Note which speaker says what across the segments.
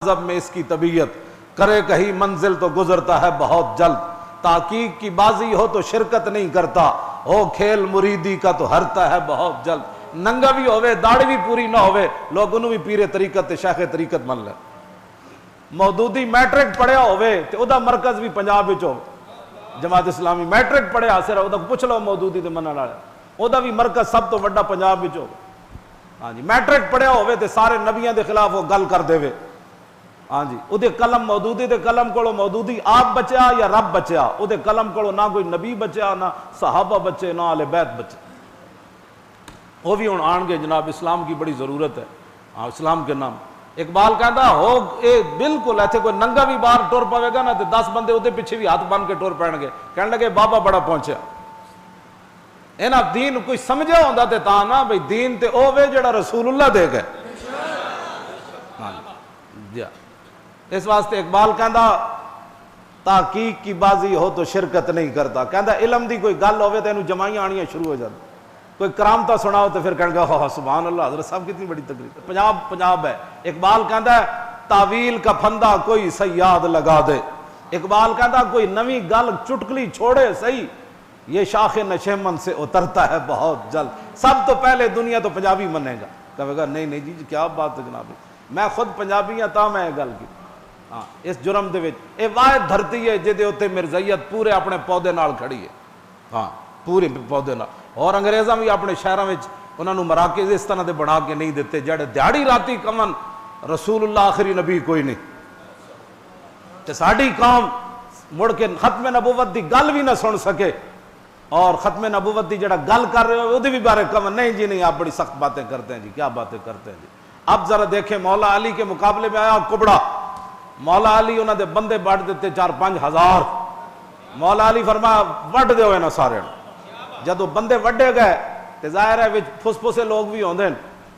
Speaker 1: ضب میں اس کی طبیعت کرے کہیں منزل تو گزرتا ہے بہت جلد، تحقیق کی بازی ہو تو شرکت نہیں کرتا، ہو کھیل مریدی کا تو ہرتا ہے بہت جلد۔ ننگا بھی ہوئے داڑھی بھی پوری نہ ہوئے لوگ انہوں بھی پیرے طریقت تے شیخ طریقت من لے۔ مودودی میٹرک پڑھیا ہوئے تے او دا مرکز بھی پنجاب وچ ہو، جماعت اسلامی میٹرک پڑھیا سر او دا پوچھ لو مودودی تے منن والے او دا بھی مرکز سب تو بڑا پنجاب وچ ہو۔ ہاں جی میٹرک پڑھیا ہوئے تے سارے نبیاں دے خلاف وہ گل کر دے وے۔ ہاں جی او دے قلم مودودی دے قلم کولو مودودی آپ بچیا یا رب بچیا، او دے قلم کولو نہ کوئی نبی بچیا نہ صحابہ بچے نہ اہل بیت بچے۔ وہ بھی ہن آن گے جناب، اسلام کی بڑی ضرورت ہے، ہاں اسلام کے نام۔ اقبال کہندا ہو اے بالکل ایتھے کوئی ننگا بھی باہر ٹر پوے گا نا تے 10 بندے اودے پیچھے بھی ہاتھ بن کے ٹر پین گے، کہن لگے بابا بڑا پہنچیا۔ اینا دین کوئی سمجھا ہوندا تے تاں نا بھئی دین تے او وے جڑا رسول اللہ دے گئے۔ ہاں جی اس واسطے اقبال کہندا تحقیق کی بازی ہو تو شرکت نہیں کرتا، کہندا علم دی کوئی گل ہوئے تے اینو جمائیاں آنیاں شروع ہو جاتی، کوئی کرامتا سناؤ تو پھر کہن گا ہاں سبحان اللہ حضرت صاحب کتنی بڑی تقریر۔ پنجاب ہے۔ اقبال کہندا ہے تعویل کا پھندا کوئی سیاد لگا دے، اقبال کہندا کوئی نویں گل چٹکلی چھوڑے صحیح، یہ شاخ نشیمن سے اترتا ہے بہت جلد۔ سب تو پہلے دنیا تو پنجابی منے گا، کہے گا نہیں نہیں جی کیا بات ہے جناب، میں خود پنجابی ہاں تا میں یہ گل کی۔ ہاں اس جرم دے وچ اے واحد دھرتی ہے جے دے اوتے مرزائیت پورے اپنے پودے نال کھڑی ہے، ہاں پورے پودے نال۔ اور انگریزاں بھی اپنے شہراں وچ انہاں نوں مراکز اس طرح دے بنا کے نہیں دیتے جڑے دیہڑی راتی کمن رسول اللہ آخری نبی کوئی نہیں تے ساڈی قوم مڑ کے ختم نبوت دی گل بھی نہ سن سکے، اور ختم نبوت دی جڑا گل کر رہے ہو اودے بھی بارے کمن نہیں جی نہیں آپ بڑی سخت باتیں کرتے ہیں جی، کیا باتیں کرتے ہیں جی۔ اب ذرا دیکھیں مولا علی کے مقابلے میں آیا کبڑا، مولا علی انہاں دے بندے بڑھ دیتے 4-5 ہزار، مولا علی فرمایا وڈ دے ہوئے نا سارے، جدو بندے وڈے گئے تے ظاہر ہے وچ پھس پھسے لوگ بھی ہوندے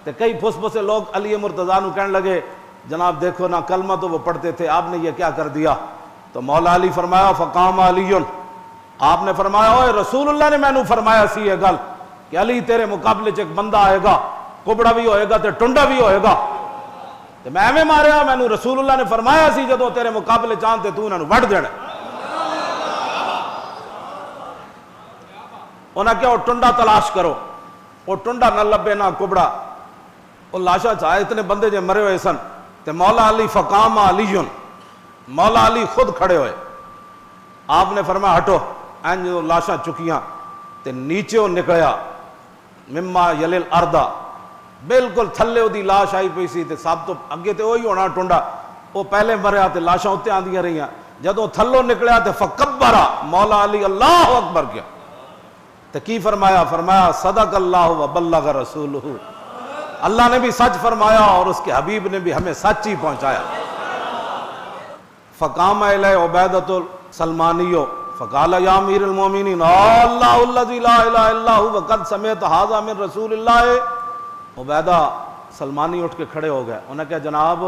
Speaker 1: تے کئی پھس پھسے لوگ علی مرتضیٰ نو کہنے لگے جناب دیکھو نا کلمہ تو وہ پڑھتے تھے آپ نے یہ کیا کر دیا؟ تو مولا علی فرمایا فقام علی، آپ نے فرمایا اوے رسول اللہ نے میں نو فرمایا سی یہ گل کہ علی تیرے مقابلے چ ایک بندہ آئے گا، کبڑا بھی ہوئے گا تے ٹنڈا بھی ہوئے گا، تے میں ایویں ماریا میں نو رسول اللہ نے فرمایا سی جدو تیرے مقابلے چاہتے تو انہاں نو وڈ دینا۔ انہاں کیا وہ ٹنڈا تلاش کرو، وہ ٹنڈا نہ لبے نہ کبڑا، وہ لاشا چاہے اتنے بندے جو مرے ہوئے سن تے مولا علی فقام علی، مولا علی خود کھڑے ہوئے، آپ نے فرمایا ہٹو، این جو لاشاں چکیاں تے نیچے وہ نکلیا مما یلیل اردا، بالکل تھلے وہ دی لاش آئی پئی سی تے سب تو اگے تے وہی ہونا ٹنڈا، وہ پہلے مریا تے لاشاں اتنے آندیاں رہیاں، جدوں تھلوں نکلیا تے فکبرا مولا علی اللہ اکبر کیا تے کی فرمایا؟ فرمایا صدق اللہ و بلغ رسولہ، اللہ نے بھی سچ فرمایا اور اس کے حبیب نے بھی ہمیں سچ ہی پہنچایا۔ فقام الیہ عبیدۃ السلمانی فقال یا امیر المومنین اللہ الذی لا الہ الا هو وقد سمعت ھذا من رسول اللہ۔ عبیدہ سلمانی اٹھ کے کھڑے ہو گئے، انہوں نے کہا جناب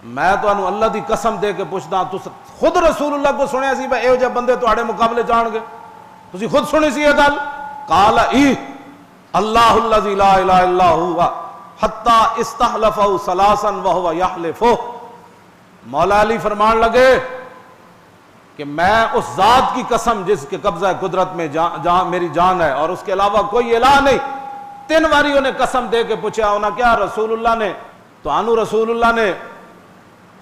Speaker 1: میں تو انہوں اللہ دی قسم دے کے پوچھدا تو خود رسول اللہ کو سنیا سی بھائی اے جے بندے تواڈے مقابلے جان گے، تسی خود سنی سی یہ گل؟ قال ای اللہ الذی لا الہ الا هو حتی استحلفہ ثلاثا وہو یحلف۔ مولا علی فرمان لگے کہ میں اس ذات کی قسم جس کے قبضہ قدرت میں میری جان ہے اور اس کے علاوہ کوئی الہ نہیں، 3 باری انہیں قسم دے کے پوچھا، انہاں کیا رسول اللہ نے تو انو رسول اللہ نے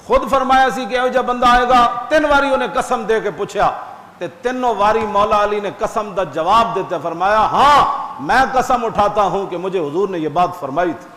Speaker 1: خود فرمایا سی کہ جب بندہ آئے گا، 3 باری انہیں قسم دے کے پوچھا تے 3 باری مولا علی نے قسم دا جواب دیتے فرمایا ہاں میں قسم اٹھاتا ہوں کہ مجھے حضور نے یہ بات فرمائی تھی۔